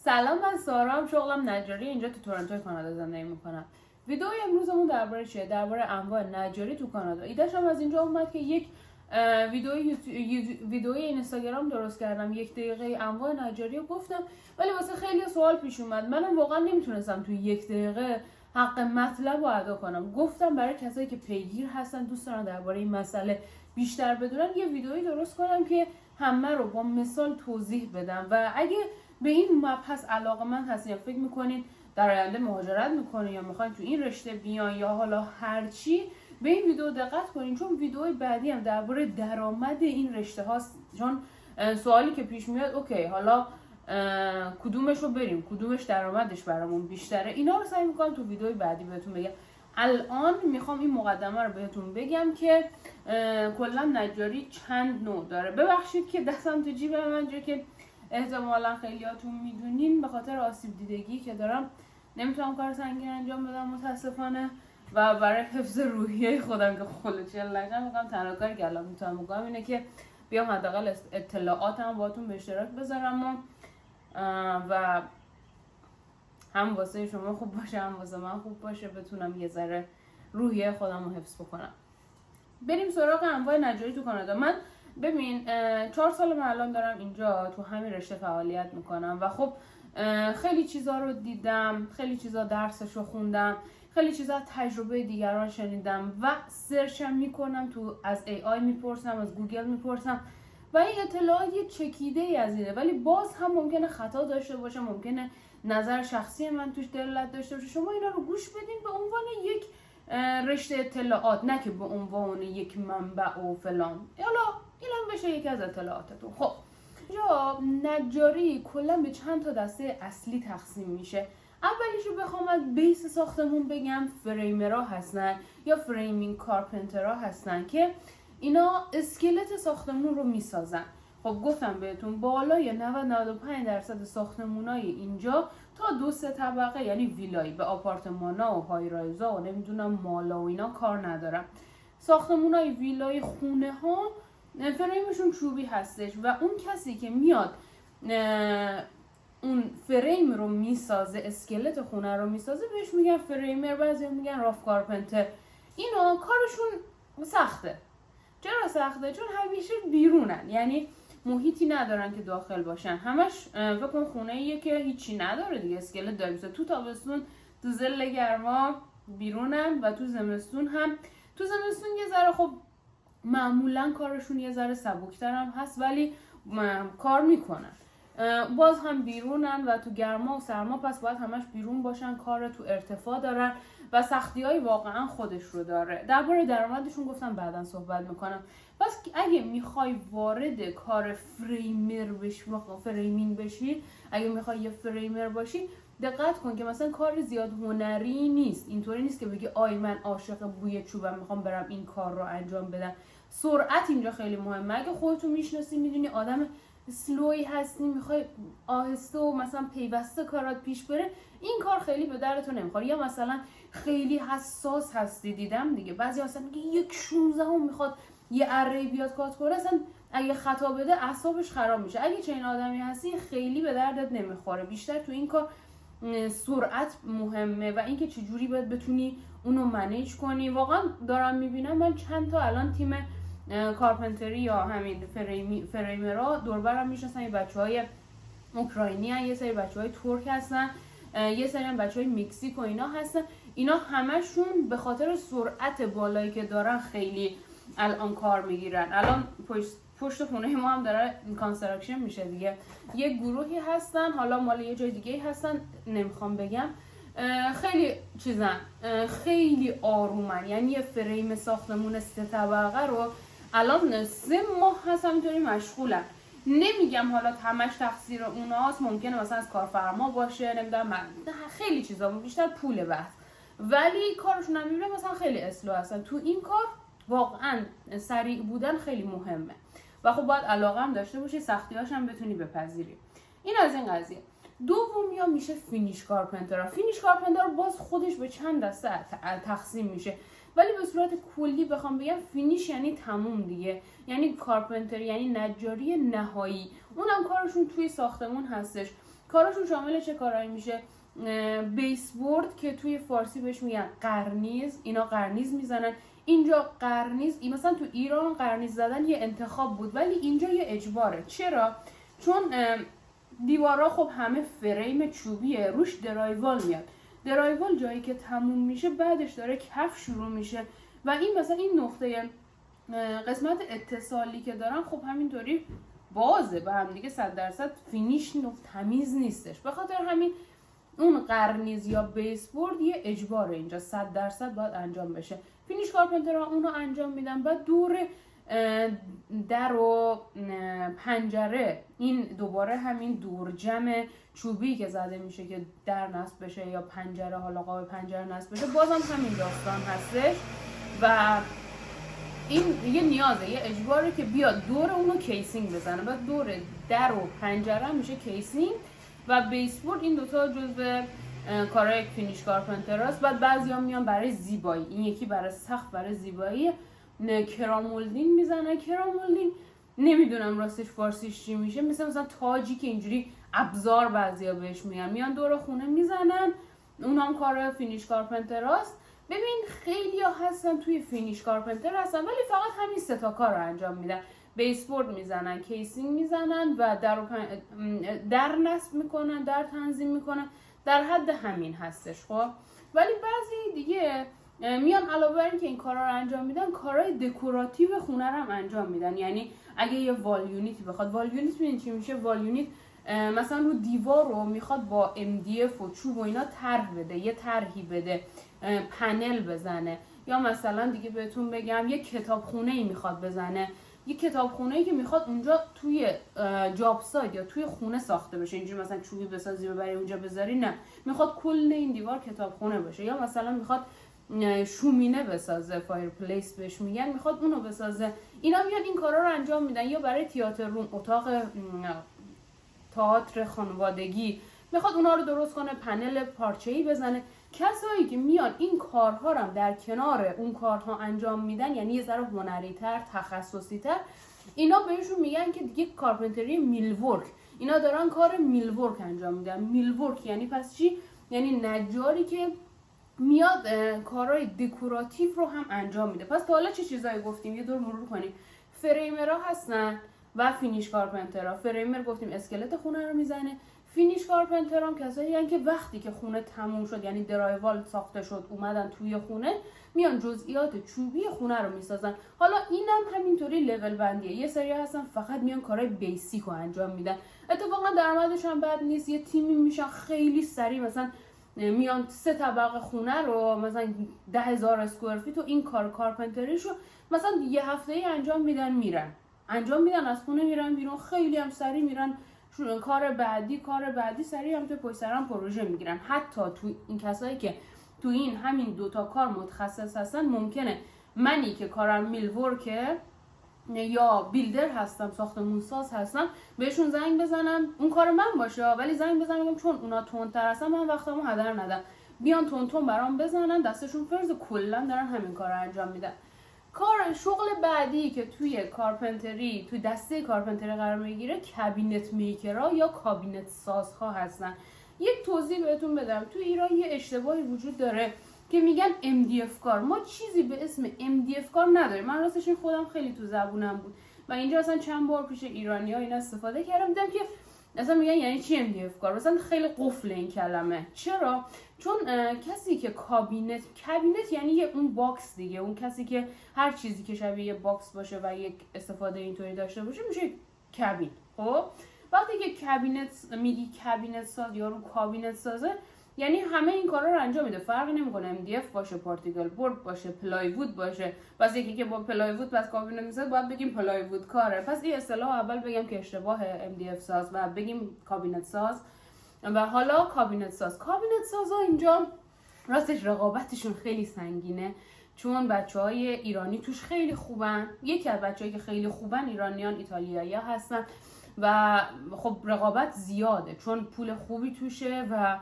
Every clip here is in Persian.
سلام، من سارام. شغلم نجاری، اینجا تو تورنتو کانادا زندگی میکنم. ویدیوی امروزمون درباره چیه؟ درباره انواع نجاری تو کانادا. ایده‌ش هم از اینجا اومد که یک ویدیوی اینستاگرام درست کردم، 1 دقیقه انواع نجاری رو گفتم، ولی واسه خیلی سوال پیش اومد. منم واقعا نمیتونستم تو 1 دقیقه حق مطلب رو ادا کنم. گفتم برای کسایی که پیگیر هستن، دوست دارن درباره این مسئله بیشتر بدونن، یه ویدیویی درست کنم که همه رو با مثال توضیح بدم. و اگه به این مبحث علاقه‌مند هستین یا فکر میکنین در آینده مهاجرت میکنین یا میخواین تو این رشته بیان یا حالا هرچی، به این ویدیو دقت کنین، چون ویدیوی بعدی هم درباره درآمد این رشته هاست. چون سوالی که پیش میاد، اوکی حالا کدومش رو بریم، کدومش درآمدش برامون بیشتره، اینا رو سعی میکنم تو ویدیوی بعدی بهتون بگم. الان میخوام این مقدمه رو بهتون بگم که کلا نجاری چند نوع داره. ببخشید که دستم تو جیب من، جا که احتمالا خیلیاتون میدونین به خاطر آسیب دیدگی که دارم نمیتونم کار سنگین انجام بدم متاسفانه، و برای حفظ روحیه خودم که خلوچل نشم میگم تنها کاری که الان میتونم بکنم اینه که بیام حداقل اطلاعاتم باهاتون به اشتراک بذارم و هم واسه شما خوب باشه هم واسه من خوب باشه، بتونم یه ذره روحیه خودم رو حفظ بکنم. بریم سراغ انواع نجاری تو کانادا. من ببین 4 سال من الان دارم اینجا تو همین رشته فعالیت میکنم و خب خیلی چیزا رو دیدم، خیلی چیزا درسش رو خوندم، خیلی چیزا تجربه دیگران شنیدم و سرچم میکنم، تو از AI میپرسم، از گوگل میپرسم و این اطلاعات یه چکیده ای از اینه، ولی باز هم ممکنه خطا داشته باشه، ممکنه نظر شخصی من توش دلالت داشته باشه. شما اینا رو گوش بدین به عنوان یک رشته اطلاعات، نه که به عنوان یک منبع و فلان. حالا اینم بشه یکی از اطلاعاتتون. خب اینجا نجاری کلا به چند تا دسته اصلی تقسیم میشه. اولیشو بخوام از بیس ساختمون بگم، فریمرها هستن یا فریمینگ کارپنترها هستن که اینا اسکلت ساختمون رو میسازن. خب گفتم بهتون بالای 90-95% ساختمونای اینجا تا 2-3 طبقه، یعنی ویلایی، به آپارتمانا و هایرایزا و نمیدونم مالا و اینا کار ندارم. ساختمونای ویلایی، خونه ها فریمشون چوبی هستش و اون کسی که میاد اون فریم رو میسازه، اسکلت خونه رو میسازه، بهش میگن فریمر، بعضی میگن راف کارپنتر. اینا کارشون سخته. چرا سخته؟ چون همیشه بیرونن، یعنی محیطی ندارن که داخل باشن. همش فکر کن خونه ایه که هیچی نداره دیگه، اسکلت داره. تو تابستون تو ظل گرما بیرونن و تو زمستون یه ذره خب معمولا کارشون یه ذره سبکتر هم هست، ولی کار میکنن. باز هم بیرونن و تو گرما و سرما پس باید همش بیرون باشن، کار تو ارتفاع دارن و سختی‌های واقعا خودش رو داره. درباره درآمدشون گفتم بعداً صحبت میکنم. پس اگه میخوای وارد کار فریمینگ بشی، اگه میخوای یه فریمر باشی، دقت کن که مثلا کار زیاد هنری نیست. اینطوری نیست که بگی آی من عاشق بوی چوبم میخوام برم این کار رو انجام بدم. سرعت اینجا خیلی مهمه. اگه خودتو میشناسی، میدونی آدم سلوی هستی، میخوای آهسته و مثلا پیوسته کارات پیش بره، این کار خیلی به دردتون نمیخوره. یا مثلا خیلی حساس هستی، دیدم دیگه بعضی اصلا میگه 1/16 میخواد یه اره بیاد کات کنه، اصلا اگه خطا بده اعصابش خراب میشه. اگه چنین آدمی هستی خیلی به دردت نمیخوره. بیشتر تو این کار سرعت مهمه و اینکه چجوری باید بتونی اونو منیج کنی. واقعا دارم میبینم من چند تا الان تیم کارپنتری یا همین فریمرها دور برم میشناسن. یه بچهای اوکراینی هستن، یه سری بچهای ترک هستن، یه سری هم بچهای مکزیک و اینا هستن. اینا همشون به خاطر سرعت بالایی که دارن خیلی الان کار میگیرن. الان پشت خونه ما هم داره کانستراکشن میشه دیگه. یه گروهی هستن، حالا مال یه جای دیگه هستن، نمیخوام بگم. خیلی چیزن، خیلی آرومن. یعنی یه فریم ساختمون 3 طبقه رو الان 3 ماه هست همینطوری مشغولن. نمیگم حالا همش تقصیر اوناست، ممکنه مثلا از کارفرما باشه، نمیدونم، خیلی چیزا، بیشتر پول بحث، ولی کارشون هم میبینه مثلا خیلی اسلو هستن. تو این کار واقعا سریع بودن خیلی مهمه و خب باید علاقه هم داشته باشی، سختی‌هاش هم بتونی بپذیری. این از این قضیه. دومی هم میشه فینیش کارپنتر. فینیش کارپنتر باز خودش به چند دسته تقسیم میشه، ولی به صورت کلی بخوام بگم فینیش یعنی تموم دیگه، یعنی کارپنتر یعنی نجاری نهایی. اونم کارشون توی ساختمون هستش. کاراشون شامل چه کارایی میشه؟ بیسبورد که توی فارسی بهش میگن قرنیز، اینا قرنیز میزنن. اینجا قرنیز مثلا تو ایران قرنیز زدن یه انتخاب بود، ولی اینجا یه اجباره. چرا؟ چون دیوارا خب همه فریم چوبیه، روش درایوال میاد. درایوال جایی که تموم میشه بعدش داره کف شروع میشه و این مثلا این نقطه قسمت اتصالی که دارن خب همینطوری بازه به هم دیگه، 100% فینیش تمیز نیستش. به خاطر همین اون قرنیز یا بیسبورد یه اجباره، اینجا 100% باید انجام بشه. فینیش کارپنترها اونو انجام میدن. بعد دور در و پنجره این دوباره همین دورجم چوبی که زده میشه که در نصب بشه یا پنجره حالا قاب پنجره نصب بشه، بازم همین داستان هستش و این یه نیازه، یه اجباره که بیاد دور اونو کیسینگ بزنه. بعد دور در و پنجره میشه کیسینگ و بیسبورد. این دوتا جزو کارهای فینیش کارپنتر هست. بعد بعضیا میان برای زیبایی، این یکی برای سقف برای زیبایی کرامولدین میزنه. کرامولدین نمیدونم راستش فارسیش چی میشه، مثلا تاجی که اینجوری ابزار بعضیا بهش میگن، میان دور خونه میزنن. اون هم کار فینیش کارپنتر هست. ببین خیلی ها هستن توی فینیش کارپنتر هستن ولی فقط همین 3 تا کار رو انجام میدن. بیسبورد میزنن، کیسینگ میزنن و در نصب میکنن، در تنظیم میکنن، در حد همین هستش. خب ولی بعضی دیگه میان علاوه بر اینکه این کارا رو انجام میدن، کارهای دکوراتیو خونه رو هم انجام میدن. یعنی اگه یه وال یونیتی بخواد، وال یونیت ببین چی میشه. وال یونیت مثلا رو دیوار رو میخواد با MDF و چوب و اینا طرح بده، یه طرحی بده، پنل بزنه. یا مثلا دیگه بهتون بگم یه کتابخونه‌ای میخواد بزنه، یه کتابخونه‌ای که میخواد اونجا توی جاب سایت یا توی خونه ساخته بشه. اینجوری مثلا چوبی بسازی ببری اونجا بذاری، نه، میخواد کل این دیوار کتابخونه باشه. یا مثلا میخواد شومینه بسازه، فایر پلیس بهش میگن، میخواد اونو بسازه. اینا میان این کارا رو انجام میدن. یا برای تئاتر روم، اتاق تئاتر خانوادگی، میخواد اونا رو درست کنه، پنل پارچه‌ای بزنه. کسایی که میان این کارها رو در کنار اون کارها انجام میدن، یعنی یه ذره هنری‌تر، تخصصی‌تر، اینا بهشون میگن که دیگه کارپنتری میلورک. اینا دارن کار میلورک انجام میدن. میلورک یعنی پس چی؟ یعنی نجاری که میاد کارهای دکوراتیو رو هم انجام میده. پس تا حالا چه چیزایی گفتیم؟ یه دور مرور کنیم. فریمرها هستن و فینیش کارپنترها. فریمر گفتیم اسکلت خونه رو میزنه. فینیش کارپنتر هم کسایی هستن که وقتی که خونه تموم شد، یعنی درایوال ساخته شد، اومدن توی خونه، میان جزئیات چوبی خونه رو میسازن. حالا اینم همینطوری لول بندیه. یه سری هستن فقط میان کارهای بیسیک رو انجام میدن. اتفاقا درآمدش هم بد نیست. یه تیمی میشن خیلی سریع، مثلا میان 3 طبقه خونه رو مثلا 10,000 اسکوئر فیت و این کارپنتریشو مثلا یه هفته‌ای انجام میدن از خونه میرن بیرون، خیلی هم سریع میرن کار بعدی سریع هم تو پشت سرم پروژه میگیرن. حتی تو این کسایی که تو این همین 2 تا کار متخصص هستن، ممکنه منی که کارم میلورکه یا بیلدر هستم، ساختمون ساز هستم، بهشون زنگ بزنم اون کار من باشه، ولی زنگ بزنم بگم چون اونا تندتر هستن من وقتمو هدر ندم، بیان تون برام بزنن، دستشون فرض کلا دارن همین کارو انجام میدن. شغل بعدی که توی کارپنتری، توی دسته کارپنتری قرار میگیره، کابینت میکرها یا کابینت سازها هستن. یک توضیح بهتون بدم. توی ایران یه اشتباهی وجود داره که میگن MDF کار. ما چیزی به اسم MDF کار نداریم. من راستش خودم خیلی تو زبونم بود و اینجا اصلا چند بار پیش ایرانی‌ها اینا استفاده کردم، دیدم که اصلا میگن یعنی چی MDF کار. مثلا خیلی قفل این کلمه. چرا؟ چون کسی که کابینت یعنی اون باکس دیگه، اون کسی که هر چیزی که شبیه یه باکس باشه و یک استفاده اینطوری داشته باشه میشه کابین. خب وقتی که میگی کابینت ساز یا رو کابینت سازه، یعنی همه این کارا رو انجام میده. فرقی نمیکنه MDF باشه، پارتیکل بورد باشه، پلایوود باشه. پس یکی که با پلایوود پس کابینت میسازه باید بگیم پلایوود کاره. پس این اصطلاح اول بگم که اشتباه MDF ساز و بگیم کابینت ساز. و حالا کابینت سازا اینجا راستش رقابتشون خیلی سنگینه، چون بچهای ایرانی توش خیلی خوبن. یکی از بچه‌هایی که خیلی خوبن ایرانیان، ایتالیایی‌ها هستن و خب رقابت زیاده چون پول خوبی توشه و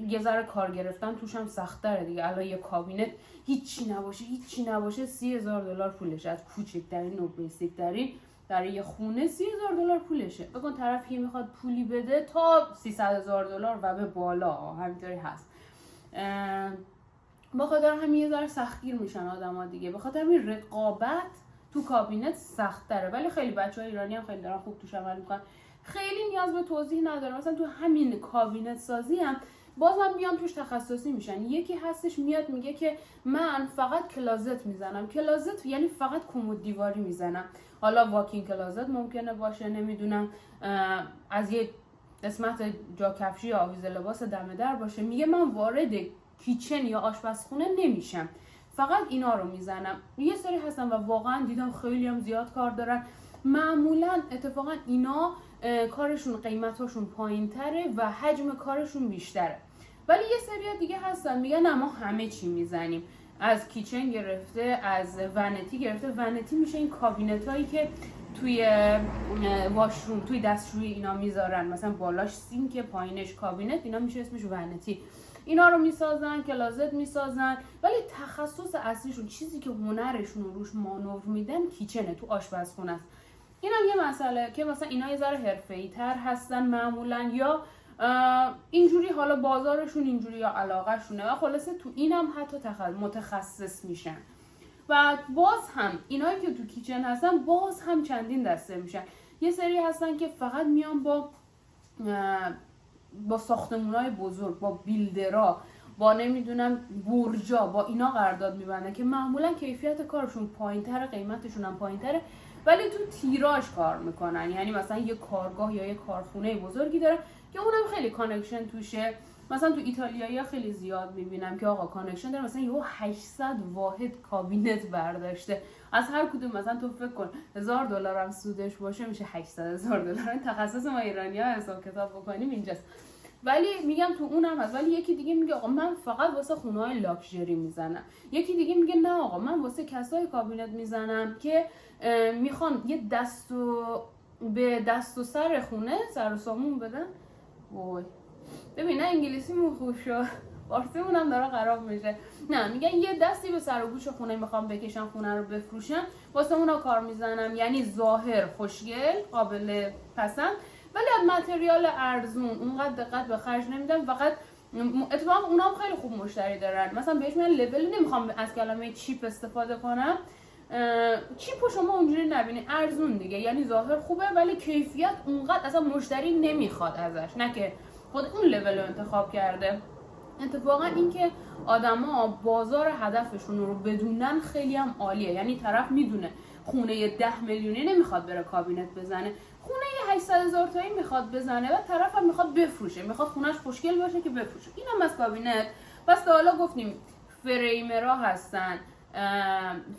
یه ذره کار گرفتن توش هم سخت‌تره دیگه. الان یه کابینت هیچی نباشه $30,000 پولش، از کوچکترین و بیسیکترین $12,000 در یه خونه $30,000 پولشه. بگن طرفی میخواد پولی بده تا $300,000 و به بالا همینطوری هست. با خاطر همین یه ذره سختگیر میشن آدما دیگه، به خاطر همین رقابت تو کابینت سخت تره. ولی خیلی بچهای ایرانی هم خیلی دارن خوب توش عمل میکنن، خیلی نیاز به توضیح نداره. مثلا تو همین کابینت سازی هم بازم میان توش تخصصی میشن. یکی هستش میاد میگه که من فقط کلازت میزنم. کلازت یعنی فقط کمد دیواری میزنم. حالا واکین کلازت ممکنه باشه، نمیدونم از یه قسمت جا کفشی یا آویز لباس دم در باشه. میگه من وارد کیچن یا آشپزخونه نمیشم، فقط اینا رو میزنم. یه سری هستن و واقعا دیدم خیلی هم زیاد کار دارن. معمولا اتفاقا اینا کارشون قیمتاشون پایین تره و حجم کارشون بیشتره. ولی یه سری دیگه هستن میگن نه ما همه چی میزنیم، از کیچن گرفته، از ونتی گرفته. ونتی میشه این کابینت هایی که توی واشروم، توی دستشویی اینا میذارن، مثلا بالاش سینک پایینش کابینت، اینا میشه اسمش ونتی. اینا رو میسازن، کلازت میسازن، ولی تخصص اصلیشون، چیزی که هنرشون رو روش مانور میدن، کیچنه، تو آشپزخونه است. این هم یه مسئله که مثلا اینا یه ذره حرفه‌ای تر هستن معمولا، یا اینجوری حالا بازارشون اینجوری یا علاقه‌شونه و خلاصه تو اینم حتی متخصص میشن. و باز هم اینایی که تو کیچن هستن باز هم چندین دسته میشن. یه سری هستن که فقط میان با ساختمونای بزرگ، با بیلدرها، با نمیدونم برجا، با اینا قرارداد میبندن که معمولا کیفیت کارشون پایینتره، قیمتشون هم پایینتره، ولی تو تیراژ کار میکنن. یعنی مثلا یه کارگاه یا یه کارخونه بزرگی داره که اونم خیلی کانکشن توشه. مثلا تو ایتالیایی خیلی زیاد میبینم که آقا کانکشن داره، مثلا یهو 800 واحد کابینت برداشته. از هر کدوم مثلا تو فکر کن $1,000 هم سودش باشه میشه $800,000. این تخصص ما ایرانی‌ها حساب کتاب بکنیم اینجاست. ولی میگم تو اونم هست. ولی یکی دیگه میگه آقا من فقط واسه خونه‌های لاکچری میزنم. یکی دیگه میگه نه آقا من واسه کسای کابینت میزنم که میخوان یه به دست و سر خونه سر و سامون بدن. وای ببین نه انگلیسیمون خوب شد، فارسیمون هم داره خراب میشه. نه میگن یه دستی به سر و گوش خونه میخوام بکشم، خونه رو بفروشم، واسه اونا کار میزنم. یعنی ظاهر خوشگل، قابل پسند، ولی از متریال ارزون، اونقدر دقت به خرج نمیدم. فقط اتفاقا اونا هم خیلی خوب مشتری دارن. مثلا بهش میگن لول، نمیخوام از کلمه چیپ استفاده کنم، چیپو شما اونجوری نبینی، ارزون دیگه. یعنی ظاهر خوبه ولی کیفیت اونقدر اصلا مشتری نمیخواد ازش، نه که خود اون لول رو انتخاب کرده. اتفاقا این که آدما بازار هدفشون رو بدونن خیلی هم عالیه. یعنی طرف میدونه خونه 10 میلیونی نمیخواد بره کابینت بزنه، خونه 800,000 تایی میخواد بزنه و طرف هم میخواد بفروشه، میخواد خونش خوشگل باشه که بفروشه. اینم از کابینت. بس حالا گفتیم فریمرها هستن،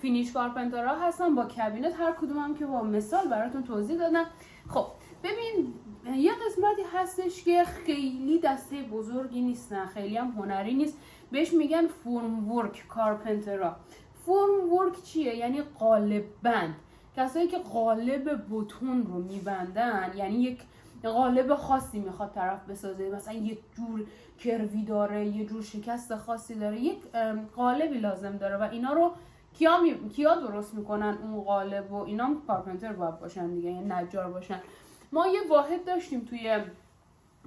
فینیش کارپنترها هستن با کابینت، هر کدوم هم که با مثال براتون توضیح دادم. خب ببین یه قسمتی هستش که خیلی دسته بزرگی نیستن، خیلی هم هنری نیست، بهش میگن فرم ورک کارپنترها. فرم ورک چیه؟ یعنی قالب بند. کسایی که قالب بتون رو میبندن، یعنی یک قالب خاصی میخواد طرف بسازه، مثلا یک جور کروی داره، یه جور شکست خاصی داره، یک قالبی لازم داره و اینا رو کیا درست میکنن اون قالب و اینا کارپنتر باید باشن دیگه، یعنی نجار باشن. ما یه واحد داشتیم توی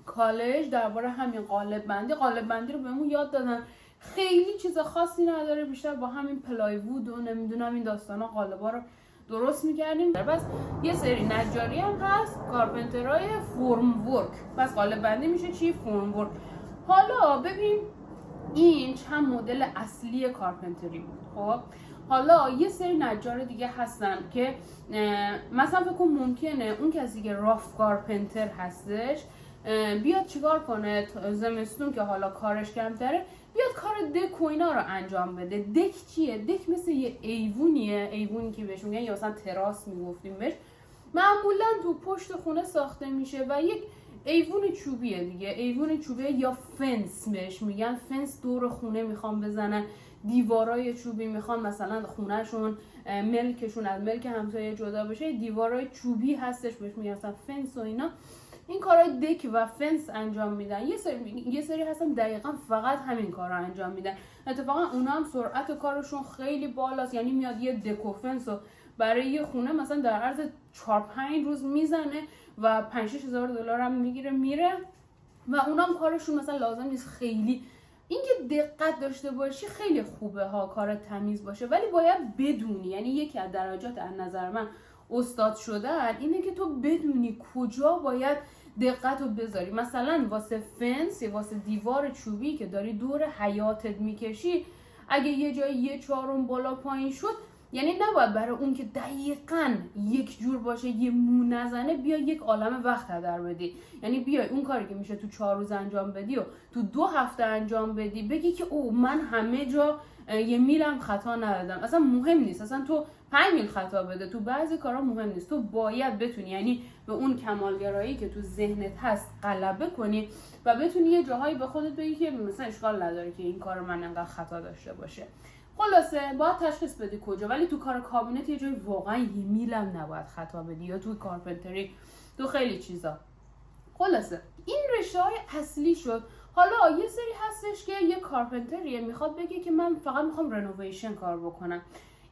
کالج درباره همین قالب بندی رو بهمون یاد دادن. خیلی چیز خاصی نداره، بیشتر با همین پلایوود و نمیدونم این داستانا قالبا رو درست میکردیم. بس یه سری نجاری هم هست، کارپنترهای فرم ورک. بس قالب بندی میشه چی؟ فرم ورک. حالا ببین این چند مدل اصلی کارپنتری بود. خب حالا یه سری نجار دیگه هستن که مثلا فکر کنم ممکنه اون کسی که راف کارپنتر هستش بیاد چیکار کنه زمستون که حالا کارش کمتره، بیاد کار دک و اینا رو انجام بده. دک چیه؟ دک مثل یه ایوونیه، ایوونی که بهش میگن یا مثلا تراس میگفتیم بهش، معمولا تو پشت خونه ساخته میشه و یک ایوون چوبیه دیگه، ایوون چوبیه یا فنس بهش میگن. فنس دور خونه میخوام بزنن، دیوارای چوبی میخوان مثلا خونهشون ملکشون از ملک همسایه جدا بشه، دیوارای چوبی هستش بهش میگن مثلا فنس و اینا. این کارهای دک و فنس انجام میدن. یه سری هستن دقیقاً فقط همین کارا انجام میدن. اتفاقا اونا هم سرعت کارشون خیلی بالاست، یعنی میاد یه دک و فنس رو برای یه خونه مثلا در عرض 4-5 روز میزنه و 5-6 هزار دلار هم میگیره میره و اونام کارشون مثلا لازم نیست خیلی اینکه دقت داشته باشی خیلی خوبه ها، کار تمیز باشه، ولی باید بدونی، یعنی یکی از درجات از نظر من استاد شدن اینه که تو بدونی کجا باید دقت رو بذاری. مثلا واسه فنس یا واسه دیوار چوبی که داری دور حیاتت میکشی، اگه یه جایی 1/4 بالا پایین شد، یعنی نباید برای اون که دقیقاً یک جور باشه یه مو نزنه بیا یک عالم وقت هدر بدی. یعنی بیای اون کاری که میشه تو 4 روز انجام بدی و تو 2 هفته انجام بدی، بگی که او من همه جا یه میلم خطا ندادم. اصلا مهم نیست، اصلا تو 5 میل خطا بده، تو بعضی کارا مهم نیست. تو باید بتونی یعنی به اون کمالگرایی که تو ذهنت هست غلبه کنی و بتونی یه جاهایی به خودت بگی که مثلا اشکال نداره که این کار من انقدر خطا داشته باشه. خلاصه باید تشخیص بدی کجا، ولی تو کار کابینت یه جایی واقعا یه میلم نباید خطا بدی، یا تو کارپنتری، تو خیلی چیزا. خلاصه این رشته های اصلی شد. حالا یه سری هستش که یه کارپنتریه میخواد بگه که من فقط میخوام رنوویشن کار بکنم.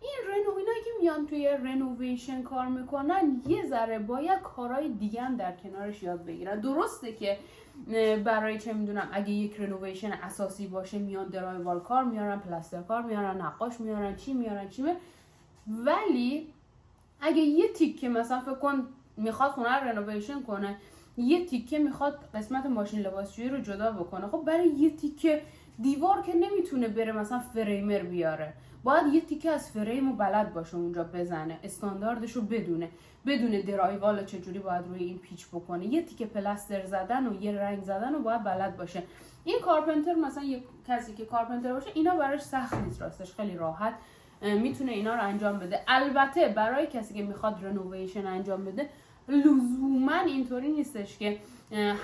این اینایی که میان توی رنوویشن کار میکنن یه ذره باید کارهای دیگه هم در کنارش یاد بگیرن. درسته که برای چه میدونم اگه یک رنوویشن اساسی باشه میان درایوال کار میارن، پلاستر کار میارن، نقاش میارن، چی میارن، ولی اگه یه تیکه مثلا فکر کن میخواد خونه رو رنوویشن کنه، یه تیکه میخواد قسمت ماشین لباسشویی رو جدا بکنه، خب برای یه تیکه دیوار که نمیتونه بره مثلا فریمر بیاره، باید یه تیکه از فریم رو بلد باشه اونجا بزنه، استانداردش رو بدونه درایوال چجوری باید روی این پیچ بکنه، یه تیکه پلاستر زدن و یه رنگ زدن رو باید بلد باشه. این کارپنتر مثلا یه کسی که کارپنتر باشه اینا براش سخت نیست، راستش خیلی راحت میتونه اینا رو انجام بده. البته برای کسی که میخواد رنوویشن انجام بده لزوما اینطوری نیستش که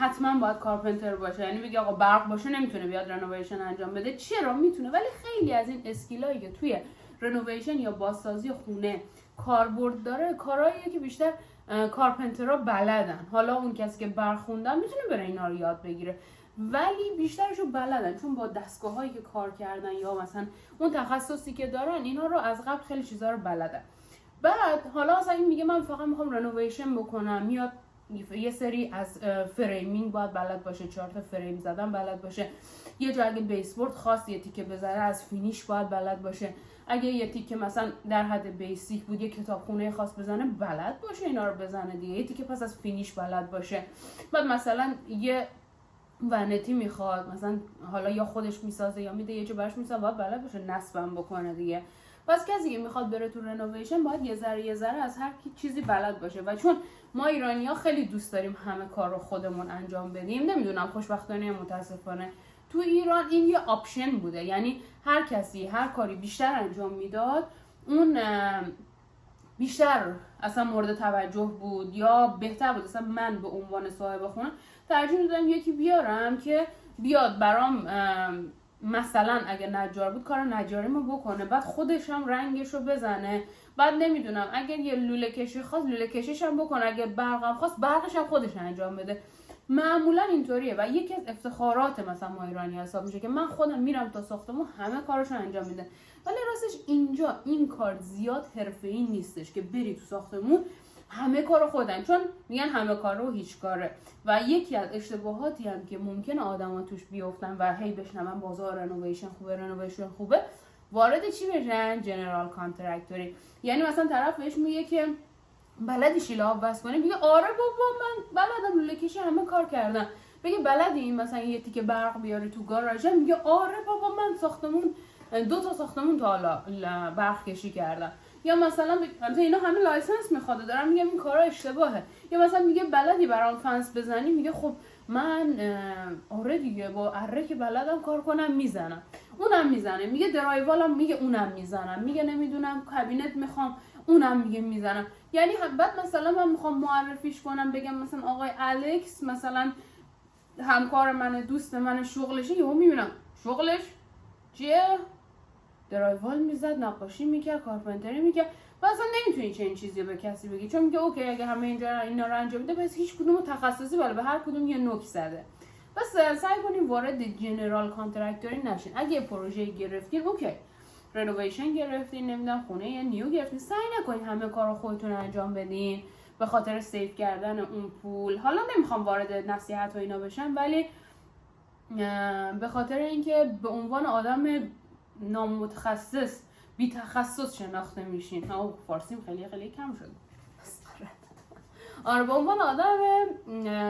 حتما باید کارپنتر باشه، یعنی بگی آقا برق باشه نمیتونه بیاد رنوویشن انجام بده. چرا میتونه، ولی خیلی از این اسکیلایی که توی رنوویشن یا بازسازی خونه کاربرد داره کارهاییه که بیشتر کارپنترها بلدن. حالا اون کسی که برق خوندن میتونه بره اینا رو یاد بگیره، ولی بیشترشو بلدن چون با دستگاهایی که کار کردن یا مثلا اون تخصصی که دارن اینا رو از قبل خیلی چیزا رو بلدن. بعد حالا مثلا این میگه من فقط میخوام رنوویشن بکنم، میاد یه سری از فریمینگ باید بلد باشه، 4 تا فریم زدن بلد باشه، یه جا اگه بیسبورد خواست یه تیکه بزنه از فینیش باید بلد باشه، اگه یه تیکه مثلا در حد بیسیک بود یه کتابخونه خاص بزنه بلد باشه اینا رو بزنه دیگه، یه تیکه پس از فینیش بلد باشه. بعد مثلا یه ونتی میخواد مثلا حالا یا خودش میسازه یا میده یه جا براش میسازه، باید بلد باشه نصبم بکنه دیگه. پس کسی که میخواد بره تو رنوویشن باید یه ذره از هر چیزی بلد باشه. و چون ما ایرانی‌ها خیلی دوست داریم همه کار رو خودمون انجام بدیم، نمیدونم خوشبختانه یا متاسفانه تو ایران این یه آپشن بوده، یعنی هر کسی هر کاری بیشتر انجام میداد اون بیشتر اصلا مورد توجه بود یا بهتر بود. اصلا من به عنوان صاحب خونه ترجیح میدادم یکی بیارم که بیاد برام مثلا اگه نجار بود کار نجاریمو بکنه، بعد خودش هم رنگشو بزنه، بعد نمیدونم اگه یه لوله کشی خواست لوله کشیش هم بکنه، اگه برقم خواست برقش هم خودش انجام بده. معمولا اینطوریه و یکی از افتخارات مثلا ما ایرانی حساب میشه که من خودم میرم تا ساختمون همه کارشو انجام میدم. ولی راستش اینجا این کار زیاد حرفه‌ای نیستش که بری تو ساختمون همه کارو خودن، چون میگن همه کارو هیچ کاره. و یکی از اشتباهاتی هم که ممکنه آدما توش بیافتن و هی بشنون بازار رنوویشن خوبه وارد چی بشن؟ جنرال کانترکتوری. یعنی مثلا طرف بهش میگه که بلدی شیله آب بس کنی، میگه آره بابا من بلدم لوله کشی همه کار کردم. بگه بلدی این مثلا یه تیکه برق بیاری تو گاراژ، میگه آره بابا من ساختمون 2 تا ساختمون تا حالا برق کشی کردم. یا مثلا اینا همه لایسنس میخواد، دارم میگم این کارا اشتباهه. یا مثلا میگه بلدی برام فنس بزنی، میگه خب من آره دیگه با اره که بلدم کار کنم میزنم، اونم میزنه. میگه درایوالم، میگه اونم میزنم. میگه نمیدونم کابینت میخوام، اونم میگه میزنم. یعنی بعد مثلا من میخوام معرفیش کنم بگم مثلا آقای الکس مثلا همکار من دوست من شغلشه، یهو میبینم شغلش چیه؟ درایوال میزد، نقاشی میکرد، کارپنتری میکرد. و اصلا نمیتونی چنین چیزی به کسی بگی، چون میگه اوکی اگه همه اینجا اینا رو انجام میده پس هیچ کدوم تخصصی ولی به هر کدوم یه نوک زده. پس سعی کنین وارد جنرال کانترکتوری نشین. اگه پروژه گرفتین اوکی، رنوویشن گرفتین، نمیدونم خونه یه نیو گرفتین، سعی نکنین همه کارو خودتون انجام بدین به خاطر سیو کردن اون پول. حالا نمیخوام وارد نصیحت و اینا بشم، ولی به خاطر اینکه به عنوان آدم نامتخصص بی تخصص شناخته میشین. فارسیم خیلی کم شد. آره، به عنوان آدم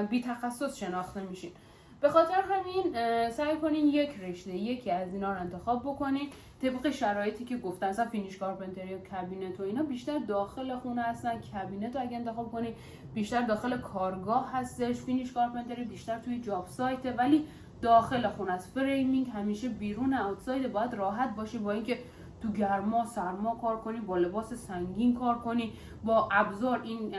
بی تخصص شناخته میشین. به خاطر همین سعی کنین یک رشته، یکی از اینا رو انتخاب بکنین طبق شرایطی که گفتن. مثلا فینیش کارپنتری و کابینت و اینا بیشتر داخل خونه هستن. کابینت رو اگه انتخاب کنین بیشتر داخل کارگاه هستش. فینیش کارپنتری بیشتر توی جاب سایته ولی داخل خونه است. فریمینگ همیشه بیرون، اوتساید. باید راحت باشی با اینکه تو گرما سرما کار کنی، با لباس سنگین کار کنی، با ابزار این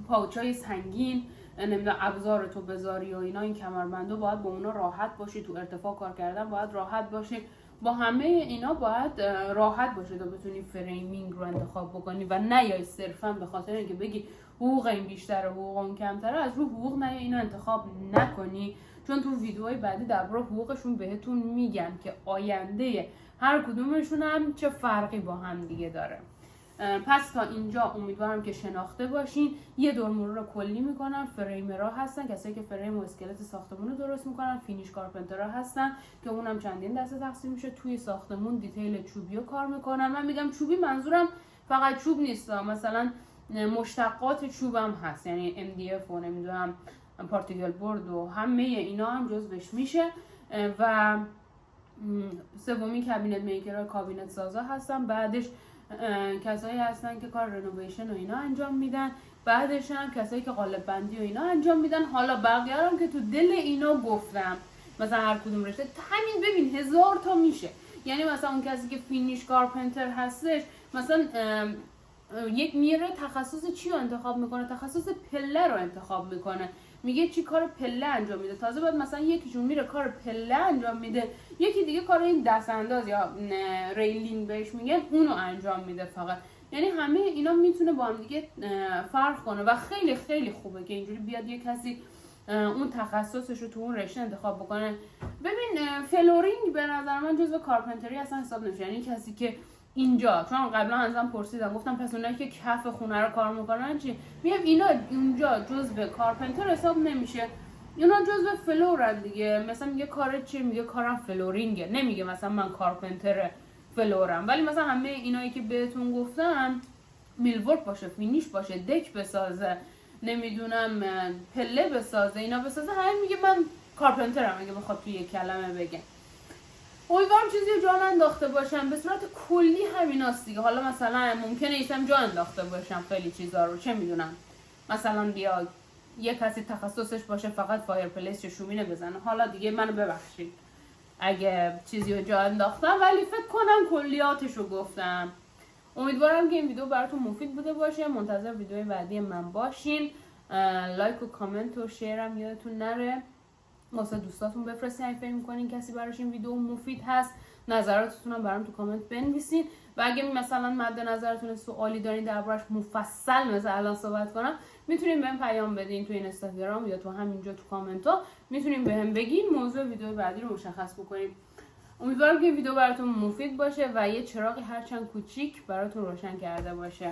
پاوچای سنگین، نمیدونم ابزار تو بذاری و اینا، این کمربندو باید با اونا راحت باشی. تو ارتفاع کار کردن باید راحت باشی. با همه اینا باید راحت باشی تا بتونی فریمینگ رو انتخاب بکنی و نیای صرفا به خاطر اینکه بگی حقوق این بیشتره حقوق اون کمتره از رو حقوق نیای اینو انتخاب نکنی. چون تو ویدیوهای بعدی درباره حقوقشون بهتون میگم که آینده هر کدومشون هم چه فرقی با هم دیگه داره. پس تا اینجا امیدوارم که شناخته باشین. یه دور مرور کلی میکنم. فریمرها هستن، کسایی که فریم و اسکلت ساختمون رو درست میکنن. فینیش کارپنترها هستن که اونم چندین دسته تقسیم میشه. توی ساختمون دیتیل چوبی رو کار میکنن. من میگم چوبی، منظورم فقط چوب نیست، مثلا مشتقات چوبم هست، یعنی MDF و نمیدونم پارتیکل بورد و همه اینا هم جزوش میشه. و سومی کابینت میکرها، کابینت سازا هستن. بعدش کسایی هستن که کار رنوویشن و اینا انجام میدن. بعدش هم کسایی که قالب بندی و اینا انجام میدن. حالا بقیه هم که تو دل اینا گفتم، مثلا هر کدوم رشته همین ببین 1000 تا میشه. یعنی مثلا اون کسی که فینیش کارپنتر هستش مثلا یک میره تخصص چی رو انتخاب میکنه؟ تخصص پله رو انتخاب میکنه. میگه چی کار پله انجام میده. تازه بعد مثلا یکیشون میره کار پله انجام میده، یکی دیگه کار این دست انداز یا ریلینگ بهش میگن اونو انجام میده فقط. یعنی همه اینا میتونه با هم دیگه فرق کنه و خیلی خیلی خوبه که اینجوری بیاد یک کسی اون تخصصش رو تو اون رشته انتخاب بکنه. ببین فلورینگ به نظر من جزو کارپنتری اصلا حساب نمیشه. یعنی کسی که اینجا، چون قبلا ازم پرسیدم گفتم پس اونایی که کف خونه رو کار میکنن چی؟ میگم اینا اونجا جزو کارپنتر حساب نمیشه، اینا جزو فلورن دیگه. مثلا میگه کار چی؟ میگه کارم فلورینگه، نمیگه مثلا من کارپنتر فلورم. ولی مثلا همه اینایی که بهتون گفتم میلورک باشه، فینیش باشه، دک بسازه، نمیدونم پله بسازه، اینا بسازه، همین میگه من کارپنترم اگه بخواد توی یک کلمه بگم. امیدوارم چیزی جا انداخته باشم. به صورت کلی همیناست دیگه. حالا مثلا ممکنه ایسم جا انداخته باشم خیلی چیزا رو، چه میدونم مثلا بیا یه کسی تخصصش باشه فقط فایر پلیس چشومینه بزنه. حالا دیگه منو ببخشید اگه چیزی رو جا انداختم، ولی فکر کنم کلیاتشو گفتم. امیدوارم که این ویدیو براتون مفید بوده باشه. منتظر ویدیوی بعدی من باشین. لایک و کامنت و شیرم یادتون نره. واسه دوستاتون بفرستین اگه فکر می‌کنین کسی براش این ویدیو مفید هست. نظراتتون هم برام تو کامنت بنویسین و اگه مثلا مد نظرتون سوالی دارین دربارش مفصل مثلا الان صحبت کنم، میتونین بهم پیام بدین تو اینستاگرام یا تو همینجا تو کامنت ها میتونین بهم بگین موضوع ویدیو بعدی رو مشخص بکنیم. امیدوارم که ویدیو براتون مفید باشه و یه چراغی هرچند کوچیک براتون روشن کرده باشه.